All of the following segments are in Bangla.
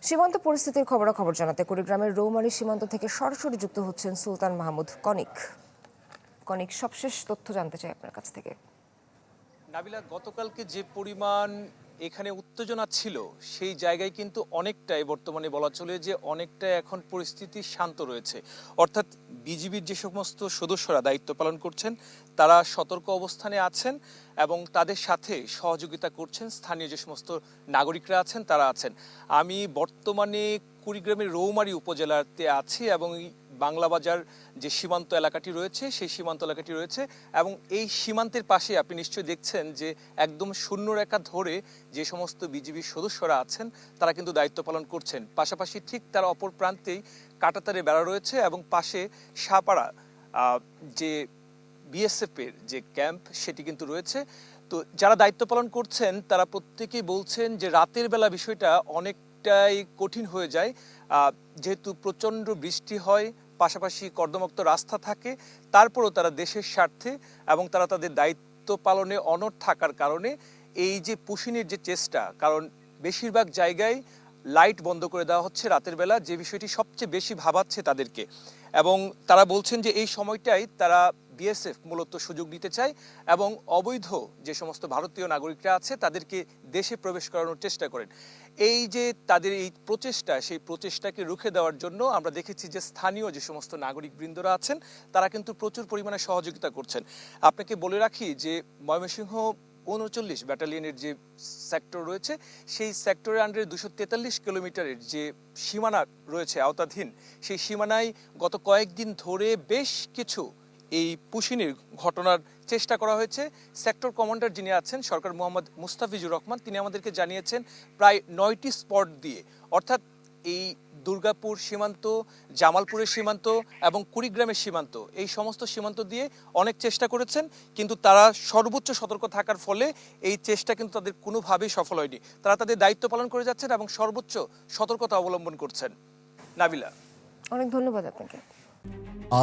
সীমান্ত পরিস্থিতির খবরাখবর জানাতে কুড়িগ্রামের রৌমারী সীমান্ত থেকে সরাসরি যুক্ত হচ্ছেন সুলতান মাহমুদ কনিক। কনিক, সবশেষ তথ্য জানতে চাই আপনার কাছ থেকে। নাবিলা, গতকালকে যে পরিমাণ এখানে উত্তেজনা ছিল সেই জায়গায় কিন্তু অনেকটাই বর্তমানে বলা চলে যে অনেকটাই এখন পরিস্থিতি শান্ত রয়েছে। অর্থাৎ বিজিবির যে সমস্ত সদস্যরা দায়িত্ব পালন করছেন তারা সতর্ক অবস্থানে আছেন এবং তাদের সাথে সহযোগিতা করছেন স্থানীয় যে সমস্ত নাগরিকরা আছেন তারা আছেন। আমি বর্তমানে কুড়িগ্রামের রৌমারী উপজেলাতে আছি এবং বাংলাবাজার যে সীমান্ত এলাকাটি রয়েছে সেই সীমান্ত এলাকাটি রয়েছে এবং এই সীমান্তের পাশে আপনি নিশ্চয়ই দেখছেন যে একদম শূন্যরেখা ধরে যে সমস্ত বিজিবির সদস্যরা আছেন তারা কিন্তু দায়িত্ব পালন করছেন। পাশাপাশি ঠিক তার অপর প্রান্তেই কাঁটাতারে বেড়া রয়েছে এবং পাশে সাপাড়া যে বিএসএফ এর যে ক্যাম্প সেটি কিন্তু রয়েছে। তো যারা দায়িত্ব পালন করছেন তারা প্রত্যেকেই বলছেন যে রাতের বেলা বিষয়টা অনেকটাই কঠিন হয়ে যায়, যেহেতু প্রচণ্ড বৃষ্টি হয়, পাশাপাশি কর্দমাক্ত রাস্তা থাকে, তারপরও তারা দেশের স্বার্থে এবং তারা তাদের দায়িত্ব পালনে অনড় থাকার কারণে এই যে পুশিনের যে চেষ্টা, কারণ বেশিরভাগ জায়গায় লাইট বন্ধ করে দেওয়া হচ্ছে রাতের বেলা, যে বিষয়টি সবচেয়ে বেশি ভাবাচ্ছে তাদেরকে। এবং তারা বলছেন যে এই সময়টাই তারা বিএসএফ মূলত সুযোগ দিতে চায় এবং অবৈধ যে সমস্ত ভারতীয় নাগরিকরা আছে তাদেরকে দেশে প্রবেশ করানোর চেষ্টা করেন। এই যে তাদের এই প্রচেষ্টা, সেই প্রচেষ্টাকে রুখে দেওয়ার জন্য আমরা দেখেছি যে স্থানীয় যে সমস্ত নাগরিক বৃন্দরা আছেন তারা কিন্তু প্রচুর পরিমাণে সহযোগিতা করছেন। আপনাকে বলে রাখি যে ময়মনসিংহ ৩৯ ব্যাটালিয়নের যে সেক্টর রয়েছে সেই সেক্টরের আন্ডারে ২৪৩ কিলোমিটারের যে সীমানা রয়েছে আওতাধীন, সেই সীমানায় গত কয়েকদিন ধরে বেশ কিছু এই পুশিনির ঘটনার চেষ্টা করা হয়েছে। সেক্টর কমান্ডার যিনি আছেন সরকার মোহাম্মদ মুস্তাফিজুর রহমান, তিনি আমাদেরকে জানিয়েছেন প্রায় ৯টি স্পট দিয়ে, অর্থাৎ এই দুর্গাপুর সীমান্ত, জামালপুরের সীমান্ত এবং কুড়িগ্রামের সীমান্ত, এই সমস্ত সীমান্ত দিয়ে অনেক চেষ্টা করেছেন, কিন্তু তারা সর্বোচ্চ সতর্ক থাকার ফলে এই চেষ্টা কিন্তু তাদের কোনোভাবেই সফল হয়নি। তারা তাদের দায়িত্ব পালন করে যাচ্ছেন এবং সর্বোচ্চ সতর্কতা অবলম্বন করছেন। নাবিলা, অনেক ধন্যবাদ আপনাকে।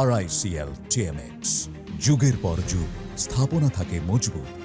RICL TMX, যুগের পর যুগ স্থাপনা থাকে মজবুত।